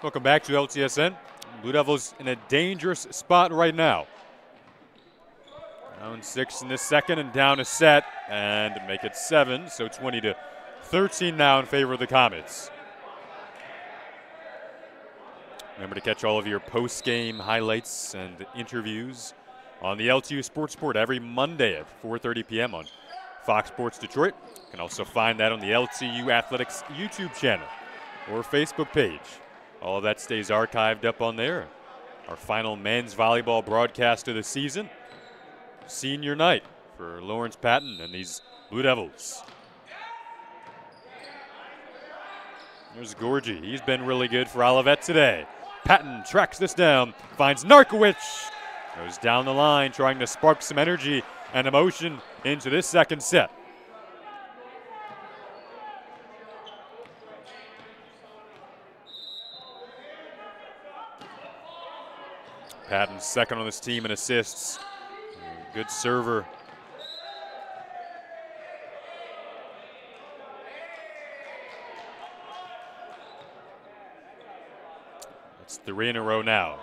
Welcome back to LTSN. Blue Devils in a dangerous spot right now. Down 6 in this second and down a set and make it 7, so 20-13 now in favor of the Comets. Remember to catch all of your post-game highlights and interviews on the LTU Sports Report every Monday at 4:30 p.m. on Fox Sports Detroit. You can also find that on the LTU Athletics YouTube channel or Facebook page. All of that stays archived up on there. Our final men's volleyball broadcast of the season. Senior night for Lawrence Patton and these Blue Devils. There's Gorgie. He's been really good for Olivet today. Patton tracks this down, finds Narkowicz. Goes down the line, trying to spark some energy and emotion into this second set. Patton's second on this team in assists. Good server. It's 3 in a row now.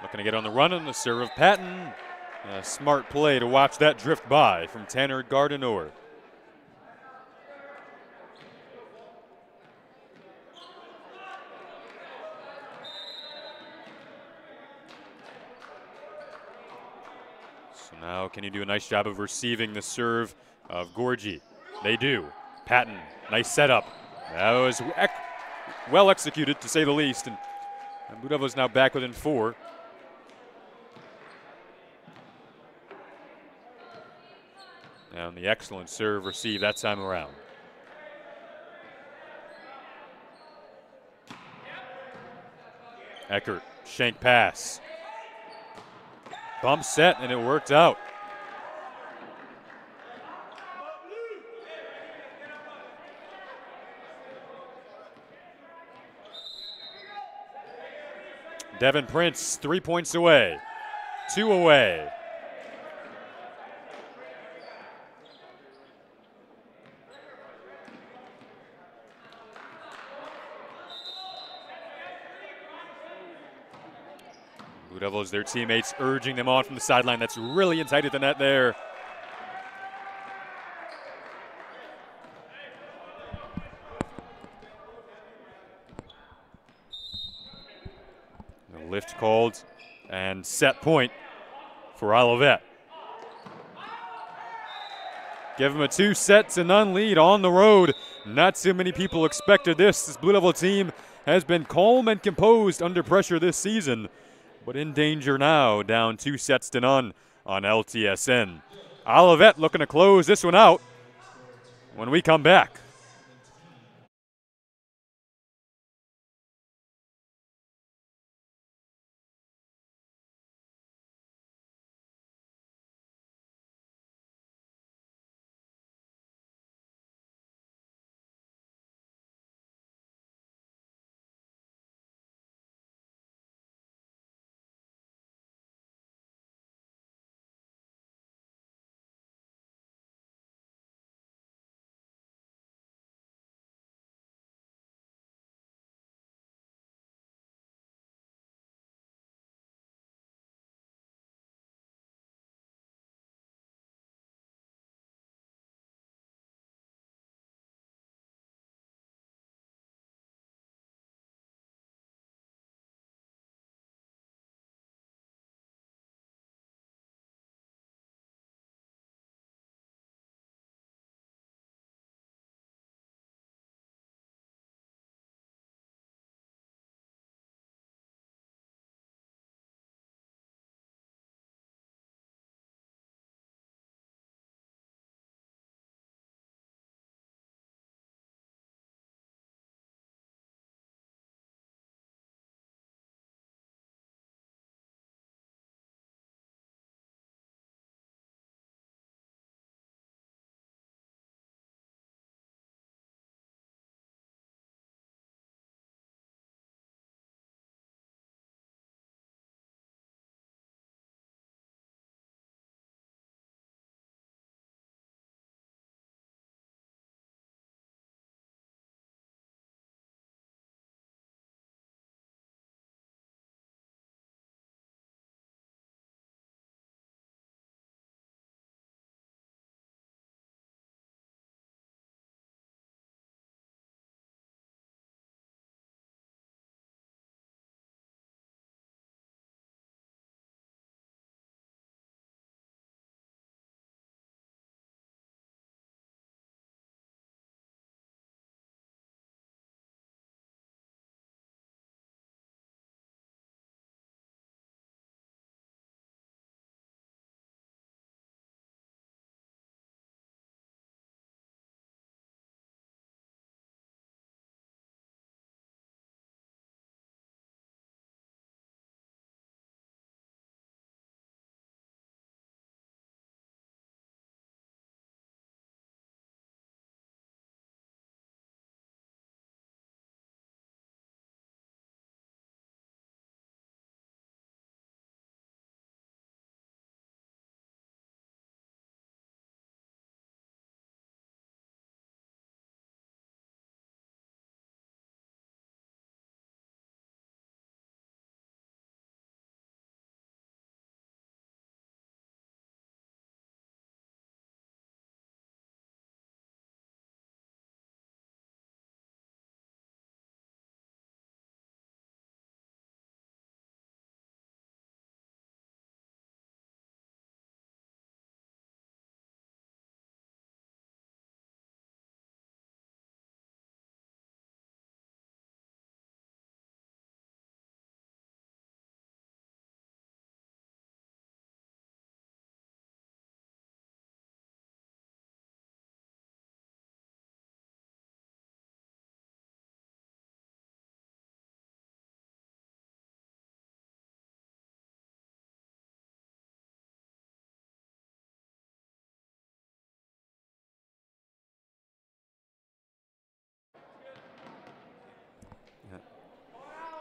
Looking to get on the run on the serve of Patton. A smart play to watch that drift by from Tanner Gardiner. So now can you do a nice job of receiving the serve of Gorgie? They do. Patton, nice setup. That was well executed, to say the least. And Blue Devils now back within 4. And the excellent serve received that time around. Eckert, shank pass. Bump set, and it worked out. Devin Prince, 3 points away. 2 away. Blue Devils, their teammates urging them on from the sideline. That's really tight at the net there. The lift called and set point for Olivet. Give them a 2-0 lead on the road. Not too many people expected this. This Blue Devil team has been calm and composed under pressure this season, but in danger now, down 2-0 on LTSN. Olivet looking to close this one out when we come back.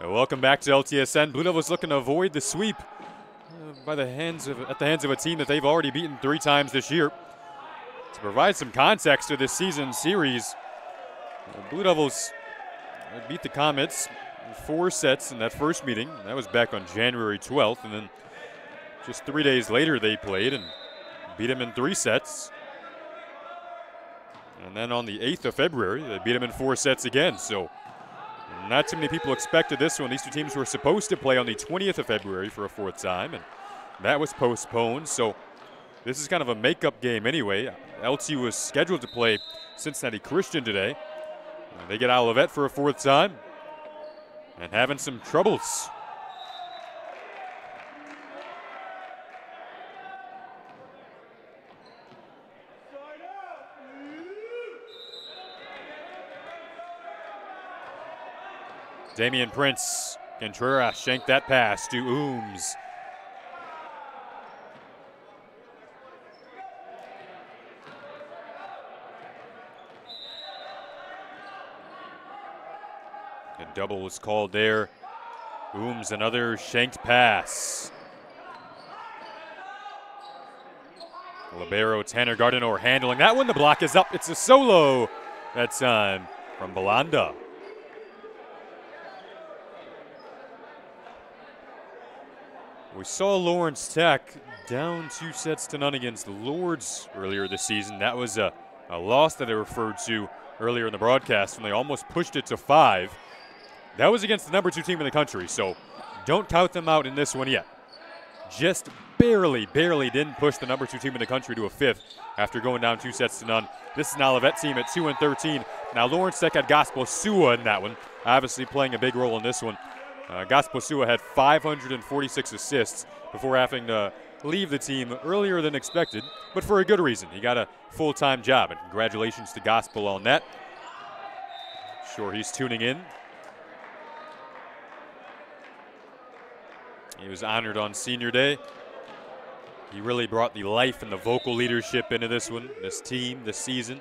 Welcome back to LTSN. Blue Devils looking to avoid the sweep at the hands of a team that they've already beaten 3 times this year. To provide some context to this season series, Blue Devils beat the Comets in 4 sets in that first meeting. That was back on January 12th, and then just 3 days later they played and beat them in 3 sets. And then on the 8th of February, they beat them in 4 sets again. So not too many people expected this one. These 2 teams were supposed to play on the 20th of February for a 4th time, and that was postponed. So this is kind of a makeup game anyway. LTU was scheduled to play Cincinnati Christian today. They get Olivet for a 4th time and having some troubles. Damian Prince, Contreras shanked that pass to Ooms. A double was called there. Ooms, another shanked pass. Libero, Tanner Gardiner handling that one. The block is up. It's a solo that time from Belanda. We saw Lawrence Tech down 2 sets to none against Lourdes earlier this season. That was a loss that I referred to earlier in the broadcast when they almost pushed it to 5. That was against the number 2 team in the country, so don't count them out in this one yet. Just barely didn't push the number 2 team in the country to a 5th after going down 2 sets to none. This is an Olivet team at 2-13. Now Lawrence Tech had Gospel Sua in that one, obviously playing a big role in this one. Gospel Sua had 546 assists before having to leave the team earlier than expected, but for a good reason. He got a full-time job, and congratulations to Gospel on that. Sure he's tuning in. He was honored on Senior Day. He really brought the life and the vocal leadership into this one, this team, this season.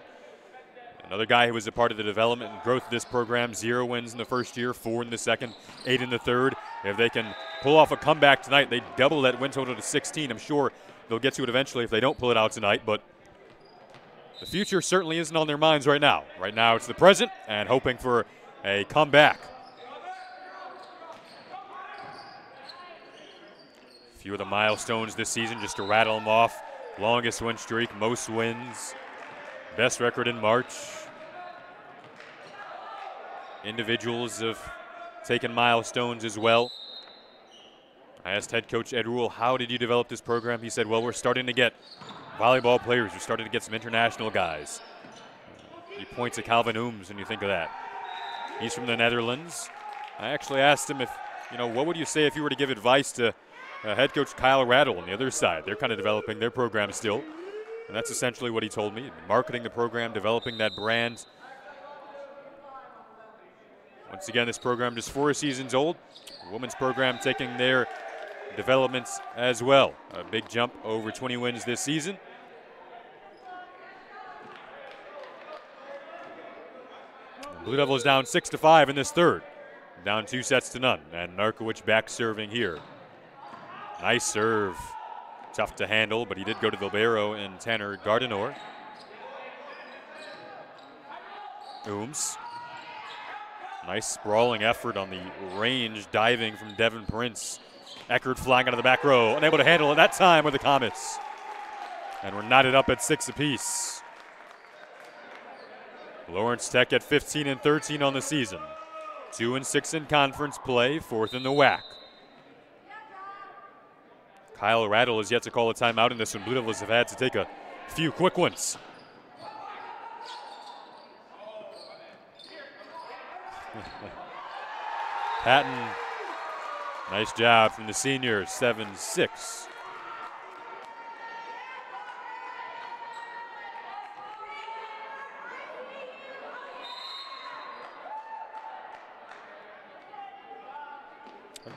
Another guy who was a part of the development and growth of this program. 0 wins in the first year, 4 in the second, 8 in the third. If they can pull off a comeback tonight, they double that win total to 16. I'm sure they'll get to it eventually if they don't pull it out tonight, but the future certainly isn't on their minds right now. Right now it's the present and hoping for a comeback. A few of the milestones this season, just to rattle them off. Longest win streak, most wins. Best record in March. Individuals have taken milestones as well. I asked head coach Ed Rule, how did you develop this program? He said, well, we're starting to get volleyball players. We're starting to get some international guys. You point to Calvin Ooms when you think of that. He's from the Netherlands. I actually asked him if, what would you say if you were to give advice to head coach Kyle Rattle on the other side? They're kind of developing their program still. And that's essentially what he told me. Marketing the program, developing that brand. Once again, this program just 4 seasons old. The women's program taking their developments as well. A big jump, over 20 wins this season. Blue Devils down 6-5 in this third. Down 2 sets to none. And Narkowicz back serving here. Nice serve. Tough to handle, but he did go to the libero and Tanner Gardiner. Ooms. Nice sprawling effort on the range, diving from Devin Prince. Eckert flying out of the back row, unable to handle it that time with the Comets. And we're knotted up at 6 apiece. Lawrence Tech at 15-13 on the season. 2-6 in conference play, 4th in the WAC. Kyle Rattle is yet to call a timeout in this one. Blue Devils have had to take a few quick ones. Patton, nice job from the senior, 7-6.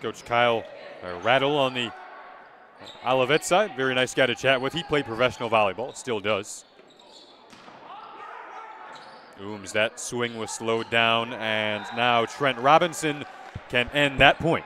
Coach Kyle Rattle on the Olivet side, very nice guy to chat with. He played professional volleyball, still does. Ooms, that swing was slowed down, and now Trent Robinson can end that point.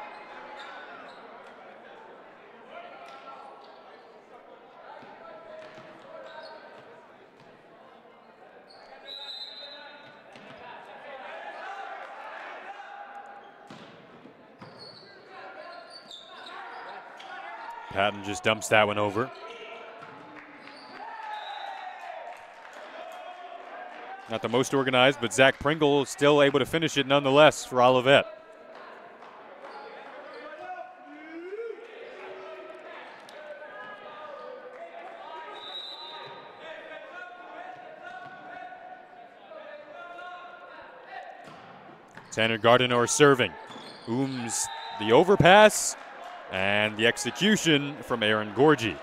Patton just dumps that one over. Not the most organized, but Zach Pringle still able to finish it nonetheless for Olivet. Tanner Gardiner serving. Ooms the overpass and the execution from Aaron Gorgie.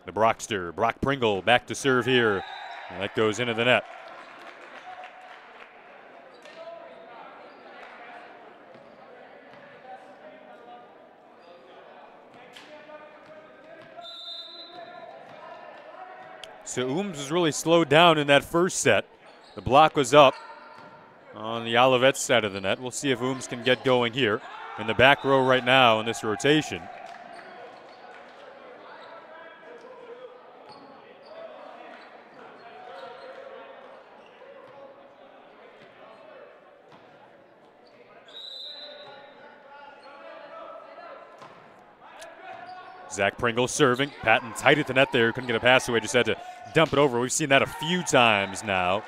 The Brockster, Brock Pringle, back to serve here. And that goes into the net. So Ooms was really slowed down in that first set. The block was up on the Olivet side of the net. We'll see if Ooms can get going here in the back row right now in this rotation. Zach Pringle serving. Patton tight at the net there. Couldn't get a pass away. Just had to dump it over. We've seen that a few times now.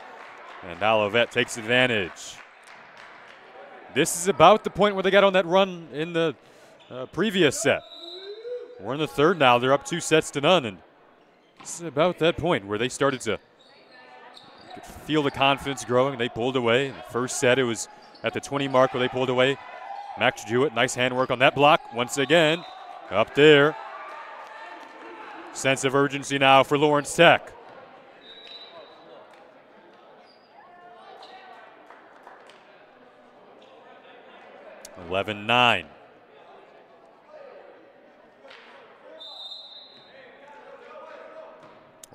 And Olivet takes advantage. This is about the point where they got on that run in the previous set. We're in the third now. They're up 2-0. And this is about that point where they started to feel the confidence growing. They pulled away. The first set, it was at the 20 mark where they pulled away. Max Jewett, nice handwork on that block. Once again, up there. Sense of urgency now for Lawrence Tech. (11-9).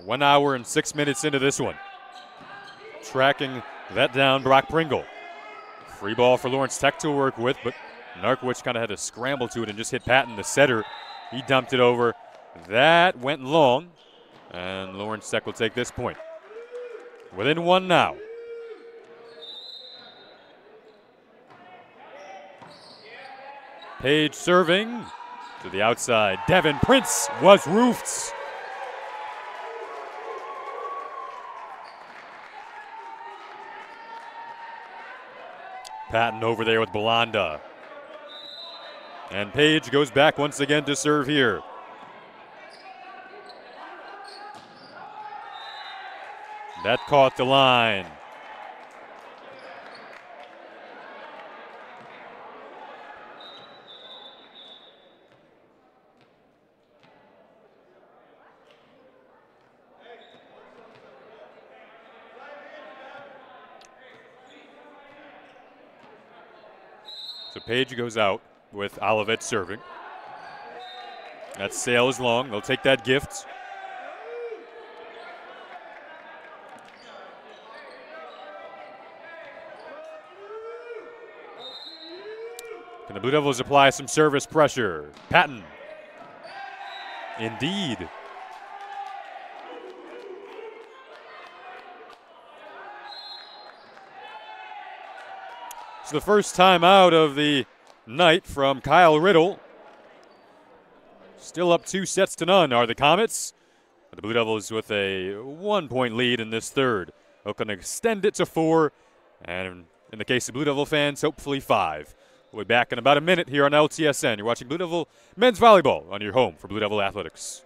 One hour and 6 minutes into this one. Tracking that down, Brock Pringle. Free ball for Lawrence Tech to work with, but Narkowicz kind of had to scramble to it and just hit Patton, the setter. He dumped it over. That went long, and Lawrence Tech will take this point. Within one now. Page serving to the outside. Devin Prince was roofed. Patton over there with Belanda. And Page goes back once again to serve here. That caught the line. So Page goes out with Olivet serving. That sail is long. They'll take that gift. Can the Blue Devils apply some service pressure? Patton. Indeed. It's the first time out of the night from Kyle Riddle. Still up 2-0 are the Comets. The Blue Devils with a 1-point lead in this third. They're going to extend it to 4, and in the case of Blue Devil fans, hopefully 5. We'll be back in about a minute here on LTSN. You're watching Blue Devil Men's Volleyball on your home for Blue Devil Athletics.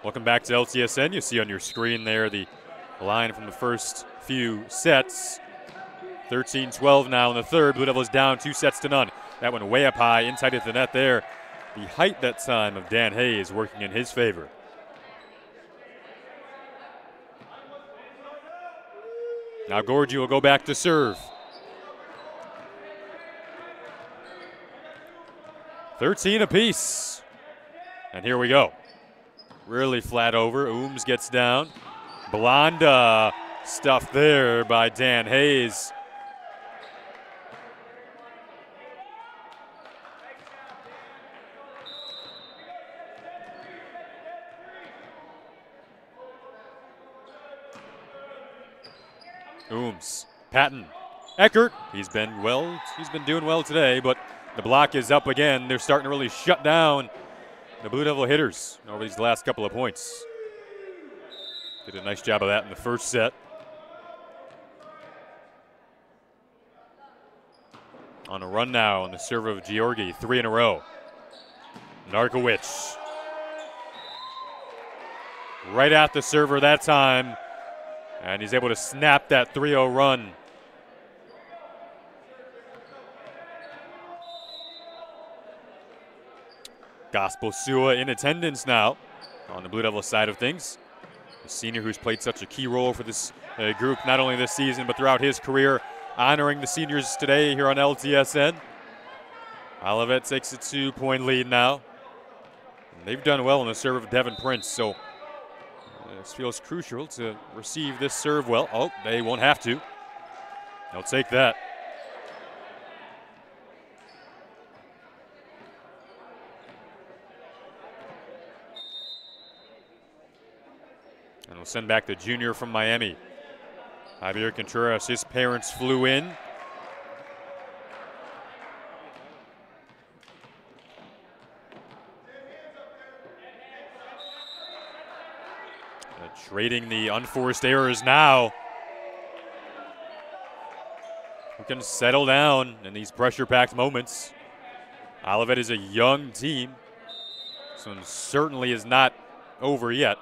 Welcome back to LTSN. You see on your screen there the line from the first few sets. 13-12 now in the third. Blue Devils down 2-0. That one way up high, inside of the net there. The height that time of Dan Hayes working in his favor. Now Gorgie will go back to serve. 13 apiece. And here we go. Really flat over. Ooms gets down. Blonda stuffed there by Dan Hayes. Ooms, Patton, Eckert. He's been doing well today, but the block is up again. They're starting to really shut down the Blue Devil hitters over these last couple of points. Did a nice job of that in the first set. On a run now on the serve of Georgi, 3 in a row. Narkowicz. Right at the server that time. And he's able to snap that 3-0 run. Gospel Sua in attendance now on the Blue Devil side of things. The senior who's played such a key role for this group, not only this season, but throughout his career, honoring the seniors today here on LTSN. Olivet takes a 2-point lead now. And they've done well on the serve of Devin Prince, so this feels crucial to receive this serve well. Oh, they won't have to. They'll take that. And we'll send back the junior from Miami. Javier Contreras, his parents flew in. Trading the unforced errors now. Who can settle down in these pressure-packed moments? Olivet is a young team. This one certainly is not over yet.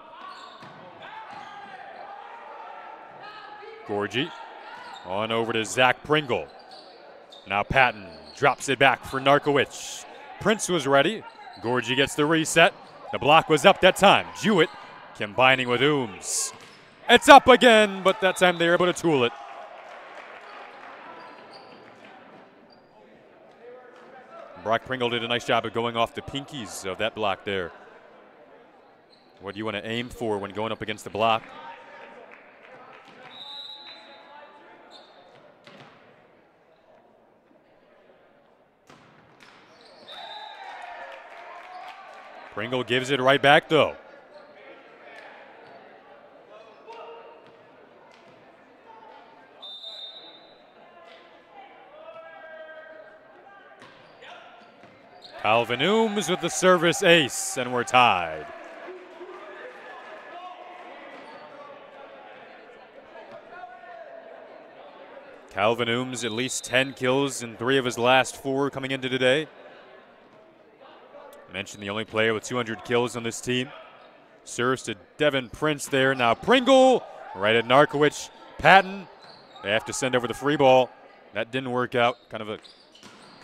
Gorgie on over to Zach Pringle. Now Patton drops it back for Narkowicz. Prince was ready. Gorgie gets the reset. The block was up that time. Jewett combining with Ooms. It's up again, but that time they were able to tool it. Brock Pringle did a nice job of going off the pinkies of that block there. What do you want to aim for when going up against the block? Pringle gives it right back, though. Calvin Ooms with the service ace, and we're tied. Calvin Ooms, at least 10 kills in 3 of his last 4 coming into today. I mentioned the only player with 200 kills on this team. Serves to Devin Prince there. Now Pringle, right at Narkowicz. Patton, they have to send over the free ball. That didn't work out. Kind of a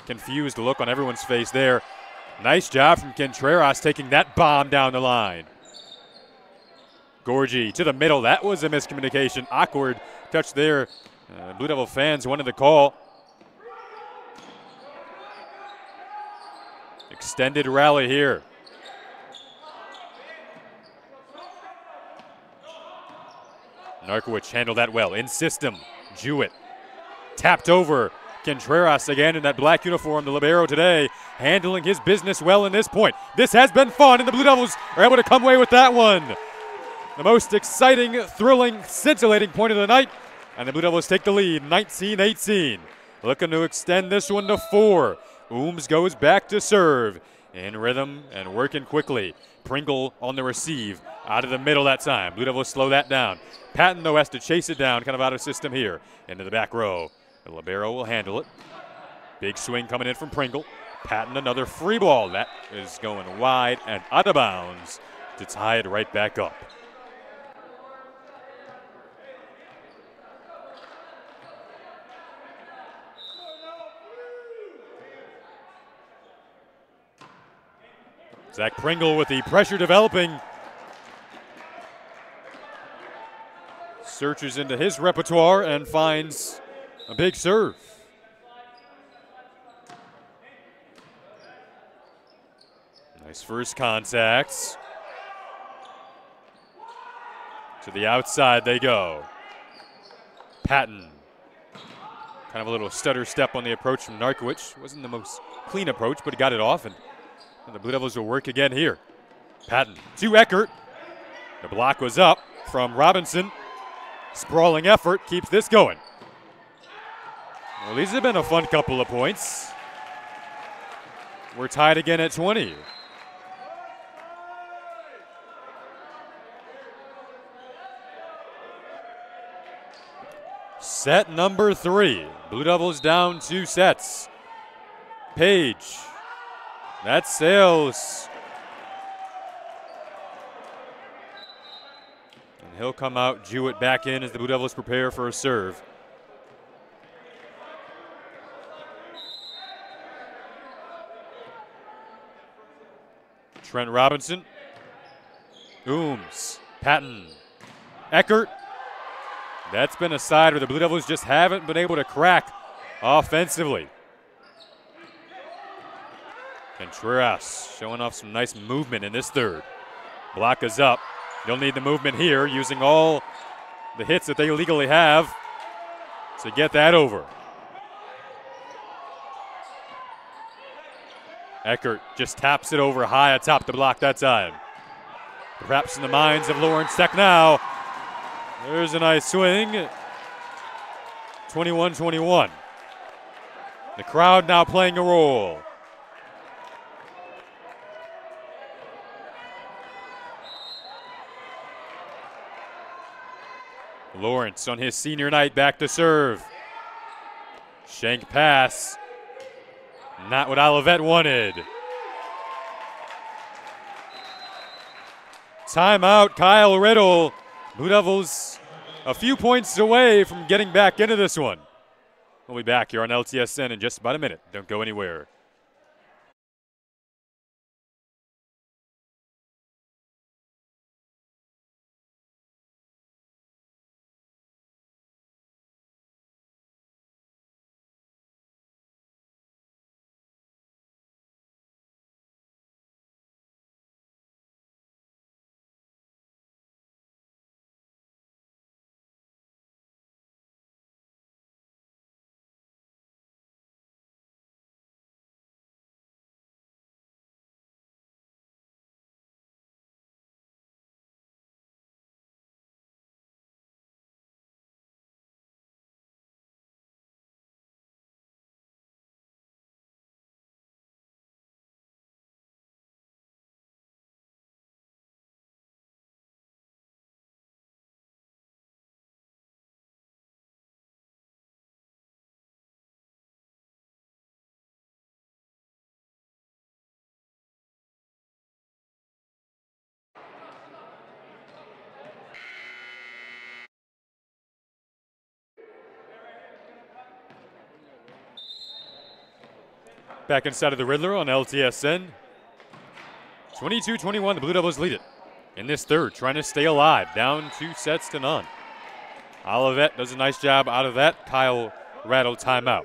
confused look on everyone's face there. Nice job from Contreras taking that bomb down the line. Gorgie to the middle. That was a miscommunication. Awkward touch there. Blue Devil fans wanted the call. Extended rally here. Narkowicz handled that well. In system. Jewett tapped over. Contreras again in that black uniform, the libero today, handling his business well in this point. This has been fun, and the Blue Devils are able to come away with that one. The most exciting, thrilling, scintillating point of the night, and the Blue Devils take the lead, 19-18. Looking to extend this one to 4. Ooms goes back to serve. In rhythm and working quickly. Pringle on the receive. Out of the middle that time. Blue Devils slow that down. Patton, though, has to chase it down, kind of out of system here. Into the back row. The libero will handle it. Big swing coming in from Pringle. Patton, another free ball. That is going wide and out of bounds. to tie it right back up. Zach Pringle with the pressure developing. Searches into his repertoire and finds a big serve. Nice first contacts. To the outside they go. Patton. Kind of a little stutter step on the approach from Narkowicz. Wasn't the most clean approach, but he got it off, and the Blue Devils will work again here. Patton to Eckert. The block was up from Robinson. Sprawling effort keeps this going. Well, these have been a fun couple of points. We're tied again at 20. Set number 3. Blue Devils down 2 sets. Page. That's Sales. And he'll come out, Jewett back in as the Blue Devils prepare for a serve. Trent Robinson. Ooms. Patton. Eckert. That's been a side where the Blue Devils just haven't been able to crack offensively. Contreras showing off some nice movement in this third. Block is up. They'll need the movement here, using all the hits that they legally have to get that over. Eckert just taps it over high atop the block that time. Perhaps in the minds of Lawrence Tech now. There's a nice swing. 21-21. The crowd now playing a role. Lawrence on his senior night back to serve. Shank pass. Not what Olivet wanted. Timeout, Kyle Riddle. Blue Devils a few points away from getting back into this one. We'll be back here on LTSN in just about a minute. Don't go anywhere. Back inside of the Riddler on LTSN. 22-21, the Blue Devils lead it in this third, trying to stay alive, down 2 sets to none. Olivet does a nice job out of that. Kyle rattled timeout.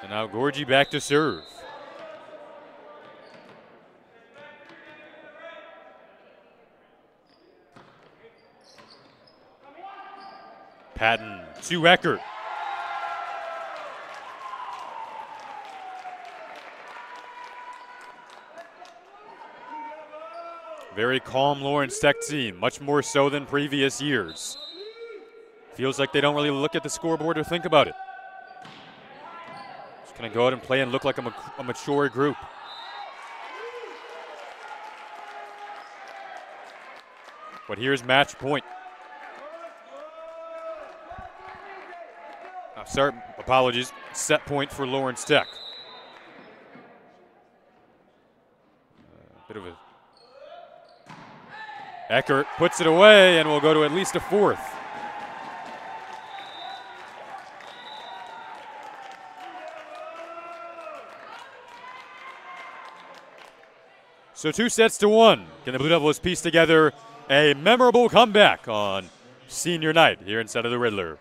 And now Gorgie back to serve. Patton to Eckert. Very calm Lawrence Tech team, much more so than previous years. Feels like they don't really look at the scoreboard or think about it. Just gonna go out and play and look like a mature group. But here's match point. Apologies, set point for Lawrence Tech. Eckert puts it away, and we'll go to at least a fourth. So 2-1. Can the Blue Devils piece together a memorable comeback on senior night here inside of the Riddler?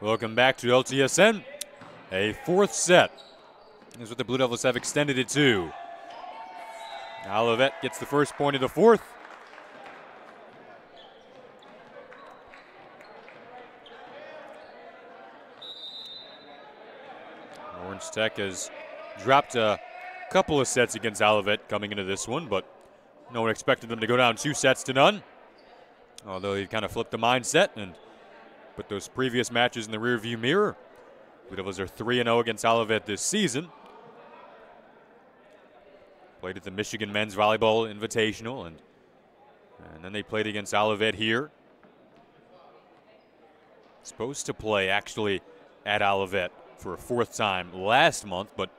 Welcome back to LTSN. A fourth set is what the Blue Devils have extended it to. Olivet gets the first point of the fourth. Orange Tech has dropped a couple of sets against Olivet coming into this one, but no one expected them to go down 2-0. Although he kind of flipped the mindset and put those previous matches in the rearview mirror. Blue Devils are 3-0 against Olivet this season. Played at the Michigan Men's Volleyball Invitational, and then they played against Olivet here. Supposed to play actually at Olivet for a fourth time last month, but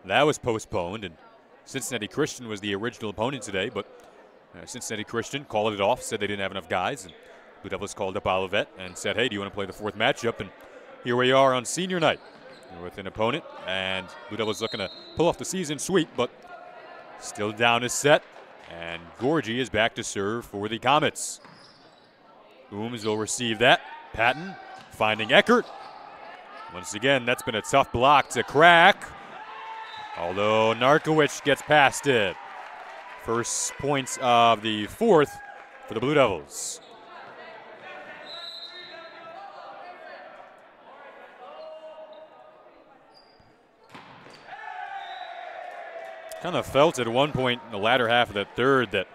that was postponed, and Cincinnati Christian was the original opponent today, but Cincinnati Christian called it off, said they didn't have enough guys, and Blue Devils called up Olivet and said, hey, do you want to play the fourth matchup? And here we are on senior night with an opponent, and Blue Devils looking to pull off the season sweep, but still down a set, and Gorgie is back to serve for the Comets. Ooms will receive that. Patton finding Eckert. Once again, that's been a tough block to crack, although Narkowicz gets past it. First points of the fourth for the Blue Devils. Kind of felt at one point in the latter half of the third that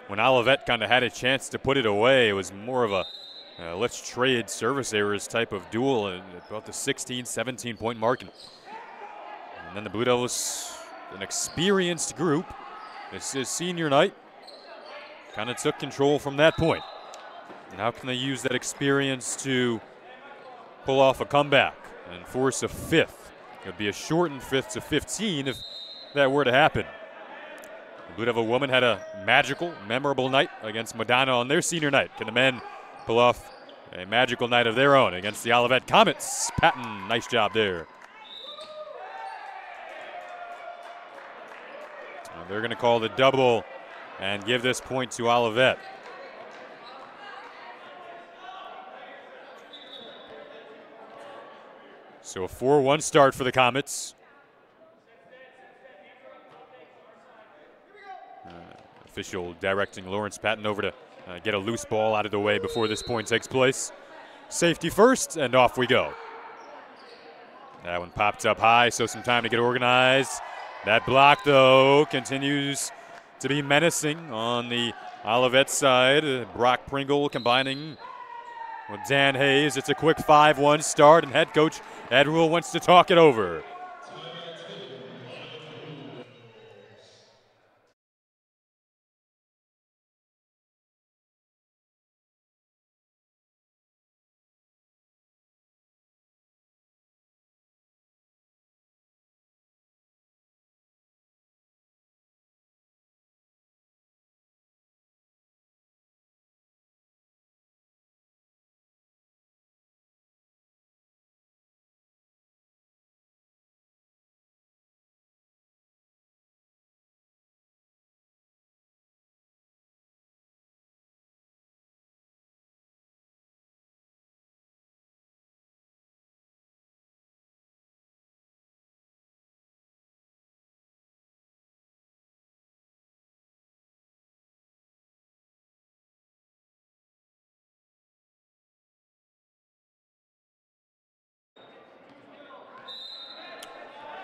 when Olivet kind of had a chance to put it away, it was more of a let's trade service errors type of duel at about the 16, 17-point mark. And then the Blue Devils, an experienced group, this is senior night, kind of took control from that point. And how can they use that experience to pull off a comeback and force a fifth? It would be a shortened fifth to 15 if that were to happen. The Blue Devil women had a magical, memorable night against Madonna on their senior night. Can the men pull off a magical night of their own against the Olivet Comets? Patton, nice job there. And they're going to call the double and give this point to Olivet. So a 4-1 start for the Comets. Official directing Lawrence Patton over to get a loose ball out of the way before this point takes place. Safety first, and off we go. That one popped up high, so some time to get organized. That block, though, continues to be menacing on the Olivet side. Brock Pringle combining with Dan Hayes. It's a quick 5-1 start, and head coach Ed Rule wants to talk it over.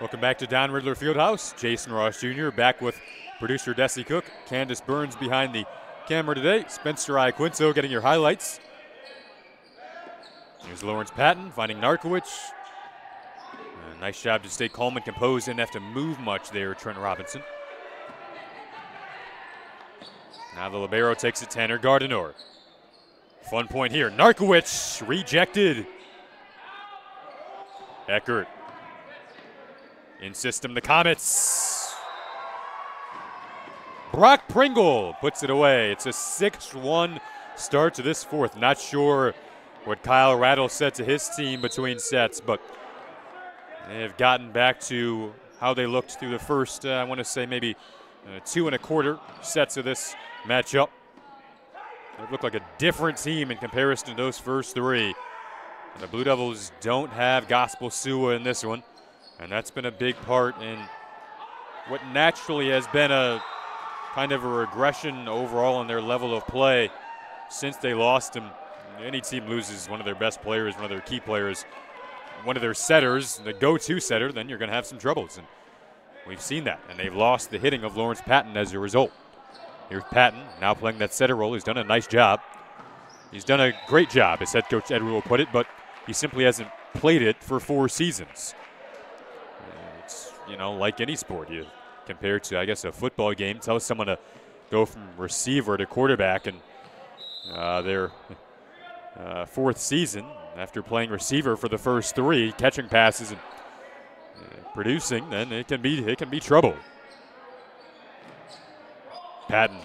Welcome back to Don Riddler Fieldhouse. Jason Ross Jr. back with producer Desi Cook. Candace Burns behind the camera today. Spencer I. Quinto getting your highlights. Here's Lawrence Patton finding Narkowicz. Nice job to stay calm and composed. Didn't have to move much there, Trent Robinson. Now the libero takes it, Tanner Gardiner. Fun point here. Narkowicz rejected. Eckert. In system, the Comets. Brock Pringle puts it away. It's a 6-1 start to this fourth. Not sure what Kyle Rattle said to his team between sets, but they have gotten back to how they looked through the first, I want to say maybe 2 1/4 sets of this matchup. It looked like a different team in comparison to those first 3. And the Blue Devils don't have Gospel Sua in this one. And that's been a big part in what naturally has been a kind of a regression overall in their level of play since they lost him. Any team loses one of their best players, one of their key players, one of their setters, the go-to setter, then you're going to have some troubles. And we've seen that. And they've lost the hitting of Lawrence Patton as a result. Here's Patton now playing that setter role. He's done a nice job. He's done a great job, as head coach Ed Rule put it, but he simply hasn't played it for 4 seasons. You know, like any sport, you compare to, I guess, a football game. Tell someone to go from receiver to quarterback, and their 4th season after playing receiver for the first 3, catching passes and producing, then it can be trouble. Patton,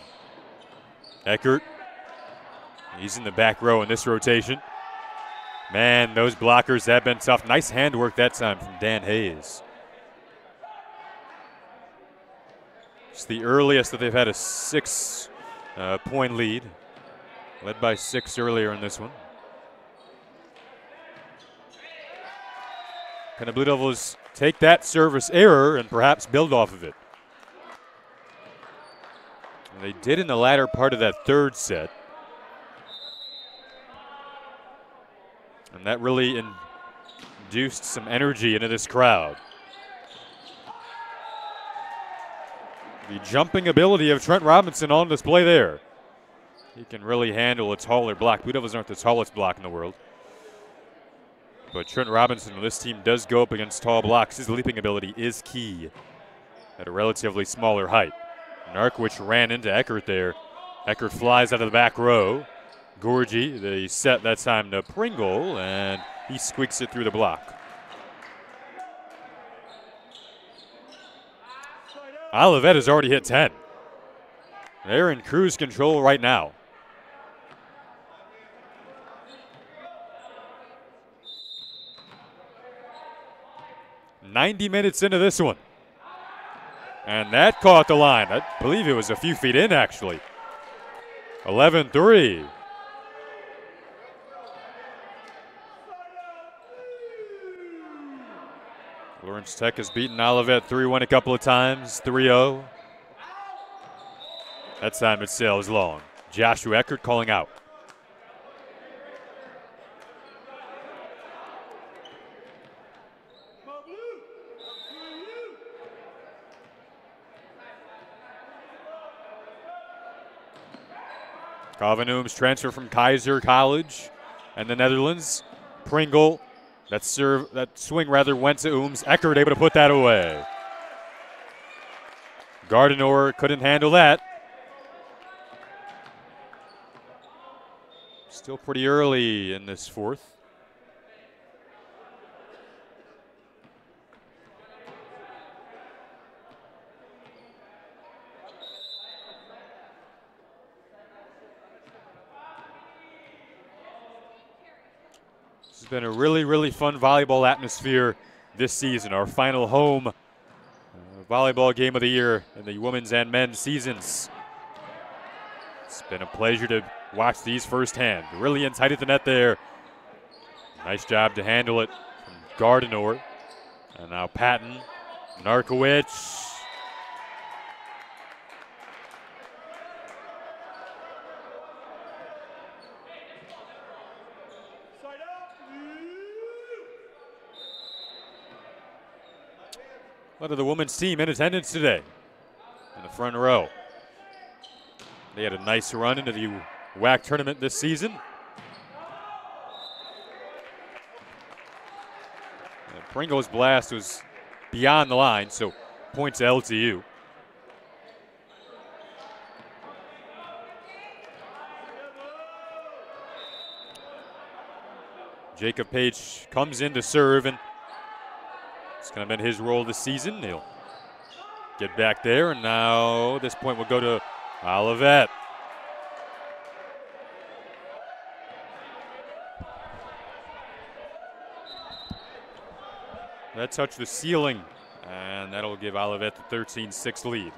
Eckert, he's in the back row in this rotation. Man, those blockers have been tough. Nice handwork that time from Dan Hayes. It's the earliest that they've had a 6-point lead. Led by 6 earlier in this one. Can the Blue Devils take that service error and perhaps build off of it? And they did in the latter part of that third set. And that really induced some energy into this crowd. The jumping ability of Trent Robinson on display there. He can really handle a taller block. Blue Devils aren't the tallest block in the world. But Trent Robinson, when this team does go up against tall blocks, his leaping ability is key at a relatively smaller height. Narkwich ran into Eckert there. Eckert flies out of the back row. Gorgie, they set that time to Pringle, and he squeaks it through the block. Olivet has already hit 10. They're in cruise control right now. "90 minutes into this one. And that caught the line. I believe it was a few feet in, actually. 11-3. Lawrence Tech has beaten Olivet 3-1 a couple of times, 3-0. That time it sails long. Joshua Eckert calling out. Calvin Ooms transfer from Kaiser College and the Netherlands. Pringle, that swing went to Ooms. Eckert able to put that away. Gardiner couldn't handle that. Still pretty early in this fourth. This has been a really fun volleyball atmosphere this season. Our final home volleyball game of the year in the women's and men's seasons. It's been a pleasure to watch these firsthand. Really in tight at the net there. Nice job to handle it from Gardiner. And now Patton, Narkowicz. What of the women's team in attendance today in the front row. They had a nice run into the WAC tournament this season. And Pringle's blast was beyond the line, so point to LTU. Jacob Page comes in to serve, and it's kind of been his role this season. He'll get back there, and now this point will go to Olivet. That touched the ceiling, and that'll give Olivet the 13-6 lead.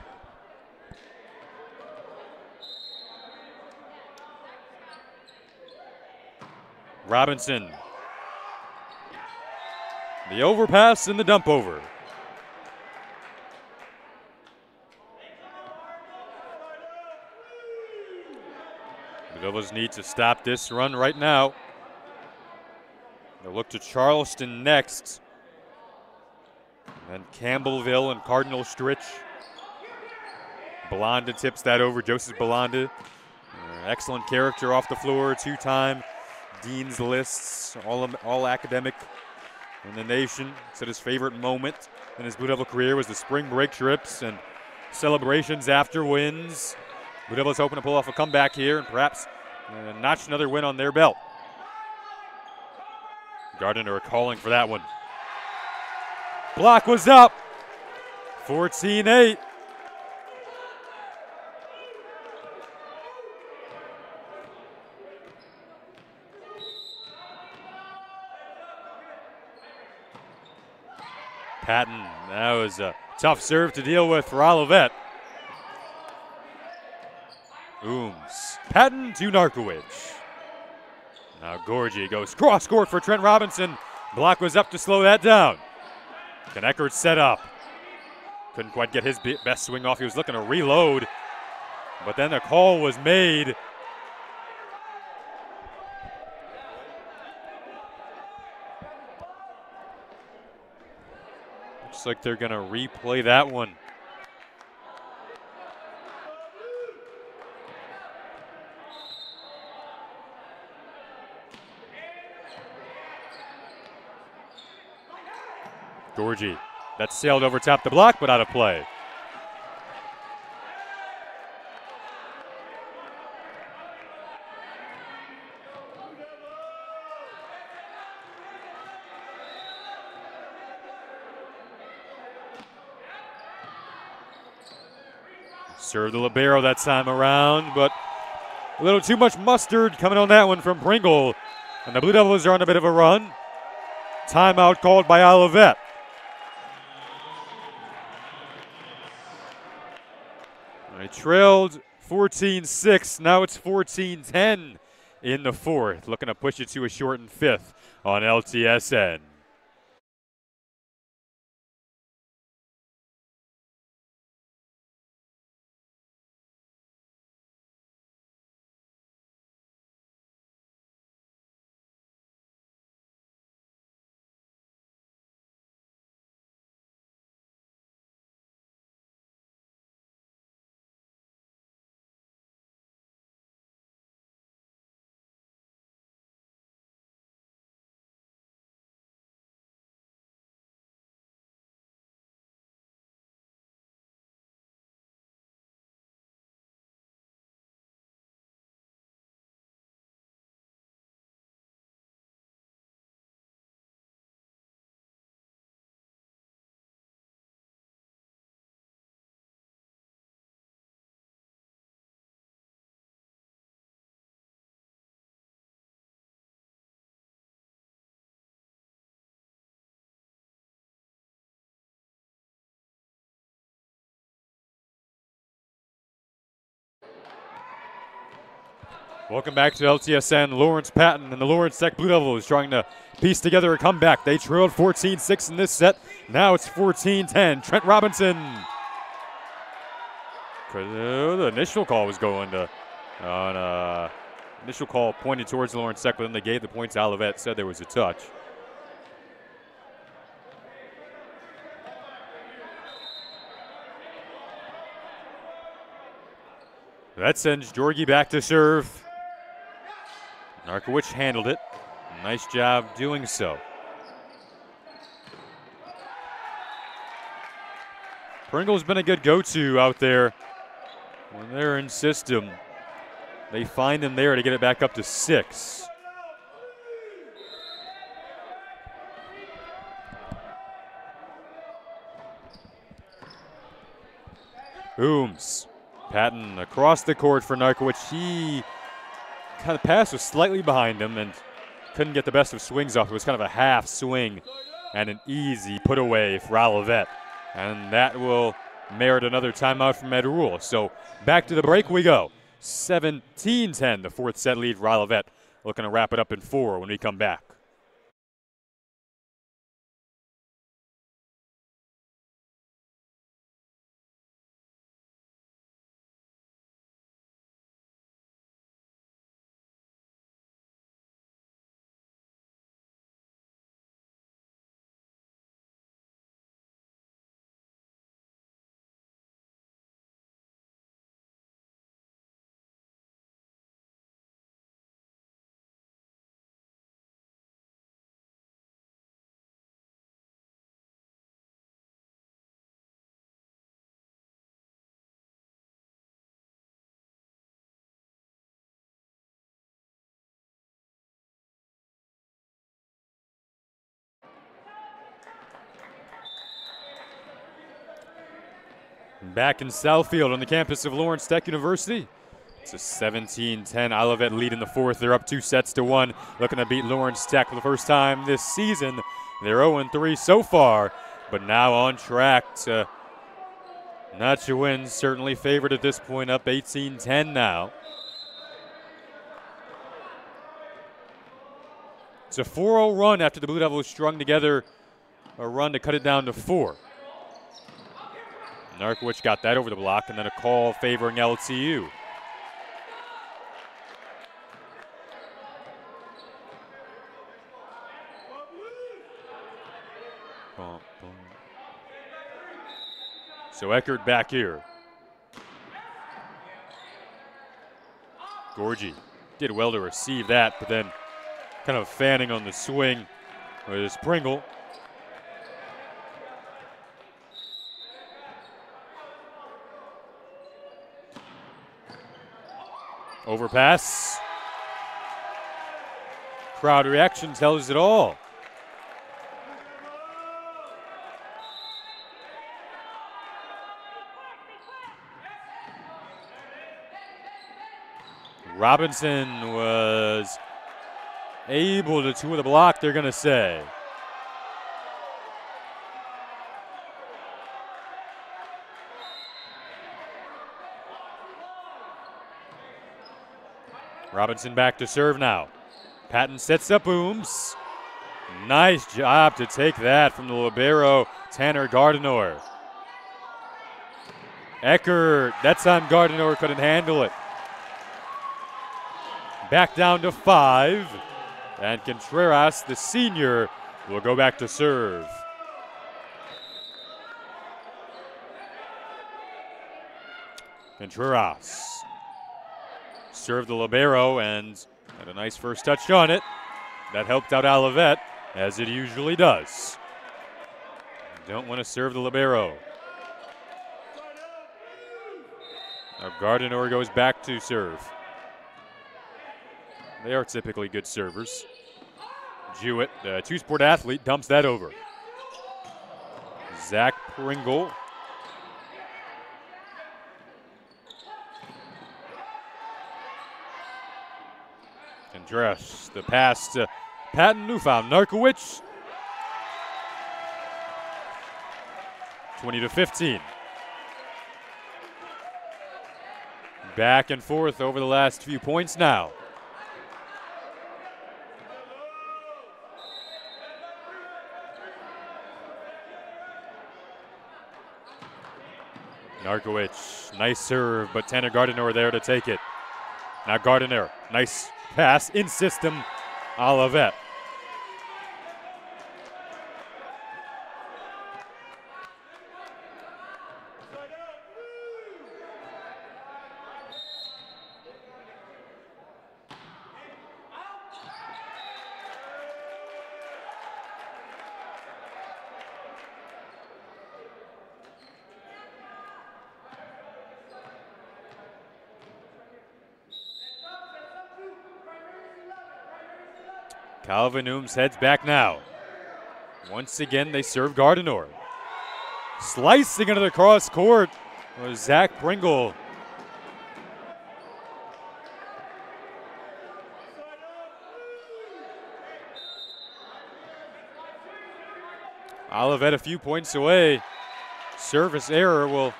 Robinson. The overpass and the dump over. The Devils need to stop this run right now. They'll look to Charleston next. And then Campbellville and Cardinal Stritch. Belanda tips that over. Joseph Belanda. Excellent character off the floor. Two-time Dean's Lists, all academic in the nation. Said his favorite moment in his Blue Devil career was the spring break trips and celebrations after wins. Blue Devils hoping to pull off a comeback here and perhaps notch another win on their belt. Gardiner calling for that one. Block was up. 14-8. Patton, that was a tough serve to deal with for Olivet. Ooms. Patton to Narkowicz. Now Gorgie goes cross court for Trent Robinson. Block was up to slow that down. Can Eckert set up? Couldn't quite get his best swing off. He was looking to reload, but then the call was made. Looks like they're going to replay that one. Gorgie, that sailed over top the block, but out of play. Served the libero that time around, but a little too much mustard coming on that one from Pringle. And the Blue Devils are on a bit of a run. Timeout called by Olivet. They trailed 14-6. Now it's 14-10 in the fourth. Looking to push it to a shortened fifth on LTSN. Welcome back to LTSN. Lawrence Patton and the Lawrence Tech Blue Devils trying to piece together a comeback. They trailed 14-6 in this set. Now it's 14-10. Trent Robinson. The initial call was going to, initial call pointed towards Lawrence Tech, but then they gave the points to Olivet, said there was a touch. That sends Georgie back to serve. Narkowicz handled it. Nice job doing so. Pringle's been a good go-to out there. When they're in system, they find him there to get it back up to 6. Ooms. Patton across the court for Narkowicz. He kind of pass was slightly behind him and couldn't get the best of swings off. It was kind of a half swing and an easy put away for Olivet. And that will merit another timeout from Ed Rule. So back to the break we go. 17-10, the fourth set lead for Olivet. Looking to wrap it up in 4 when we come back. Back in Southfield on the campus of Lawrence Tech University. It's a 17-10 Olivet lead in the fourth. They're up 2-1, looking to beat Lawrence Tech for the first time this season. They're 0-3 so far but now on track to notch a win. Certainly favored at this point, up 18-10 now. It's a 4-0 run after the Blue Devils strung together a run to cut it down to 4. Narkowicz got that over the block, and then a call favoring LTU. So Eckert back here. Gorgie did well to receive that, but then kind of fanning on the swing was Pringle. Overpass. Crowd reaction tells it all. Robinson was able to two of the block, they're going to say. Robinson back to serve now. Patton sets up Booms. Nice job to take that from the libero, Tanner Gardiner. Eckert, that time Gardiner couldn't handle it. Back down to 5. And Contreras, the senior, will go back to serve. Contreras served the libero and had a nice first touch on it. That helped out Olivet, as it usually does. Don't want to serve the libero. Now Gardiner goes back to serve. They are typically good servers. Jewett, the two-sport athlete, dumps that over. Zach Pringle. Contreras, the pass to Patton, who found Narkowicz. 20-15. Back and forth over the last few points now. Narkowicz, nice serve, but Tanner Gardiner there to take it. Now Gardiner, nice pass in system, Olivet. Calvin Ooms heads back now. Once again, they serve Gardiner. Slicing into the cross court was Zach Pringle. Olivet a few points away. Service error will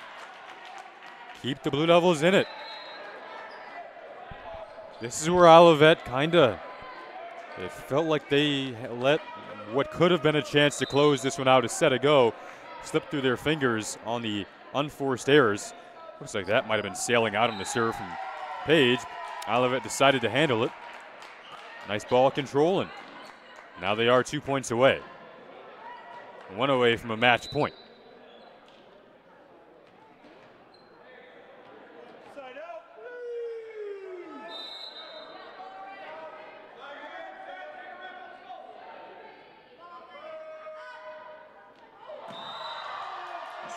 keep the Blue Devils in it. This is where Olivet it felt like they let what could have been a chance to close this one out a set ago slip through their fingers on the unforced errors. Looks like that might have been sailing out on the serve from Page. Olivet decided to handle it. Nice ball control, and now they are 2 points away. 1 away from a match point.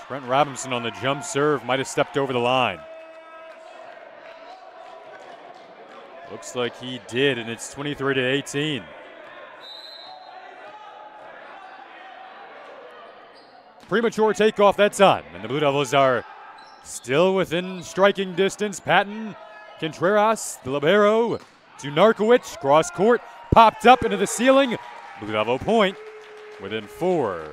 Brent Robinson on the jump serve might have stepped over the line. Looks like he did, and it's 23-18. Premature takeoff that time, and the Blue Devils are still within striking distance. Patton, Contreras, the libero, to Narkowicz, cross court, popped up into the ceiling. Blue Devil point within 4.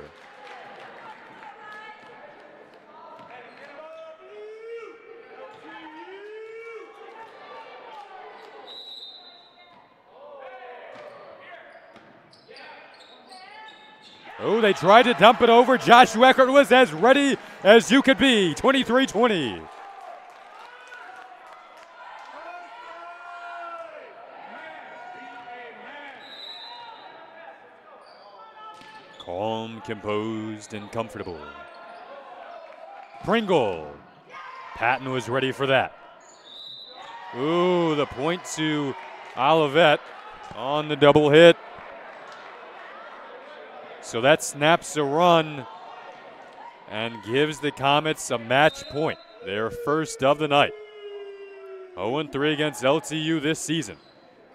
Oh, they tried to dump it over. Joshua Eckert was as ready as you could be. 23-20. Calm, composed, and comfortable. Pringle. Patton was ready for that. Ooh, the point to Olivet on the double hit. So that snaps a run and gives the Comets a match point, their first of the night. 0-3 against LTU this season.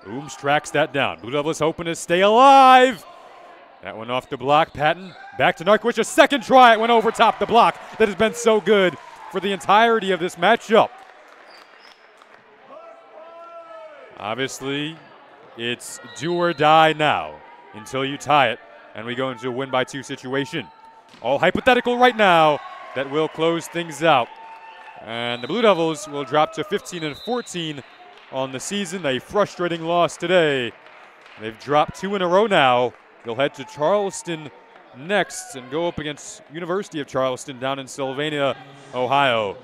Ooms tracks that down. Blue Devils hoping to stay alive. That one off the block. Patton back to Narkwich. A second try. It went over top the block that has been so good for the entirety of this matchup. Obviously, it's do or die now until you tie it and we go into a win-by-2 situation. All hypothetical right now. That will close things out. And the Blue Devils will drop to 15-14 on the season. A frustrating loss today. They've dropped 2 in a row now. They'll head to Charleston next and go up against University of Charleston down in Sylvania, Ohio.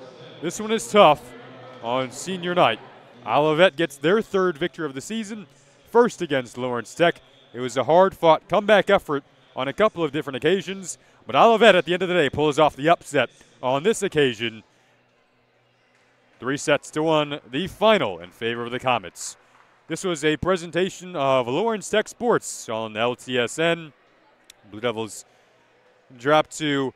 This one is tough on senior night. Olivet gets their 3rd victory of the season, first against Lawrence Tech. It was a hard-fought comeback effort on a couple of different occasions, but Olivet at the end of the day pulls off the upset on this occasion. 3-1, the final in favor of the Comets. This was a presentation of Lawrence Tech Sports on LTSN. Blue Devils dropped to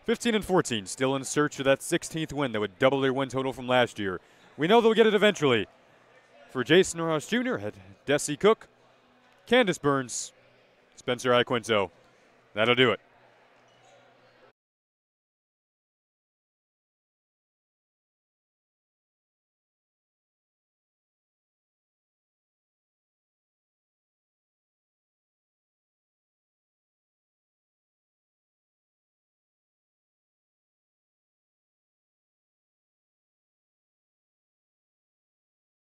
15-14, still in search of that 16th win that would double their win total from last year. We know they'll get it eventually. For Jason Ross Jr., Desi Cook, Candace Burns, Spencer Iaquinto, that'll do it.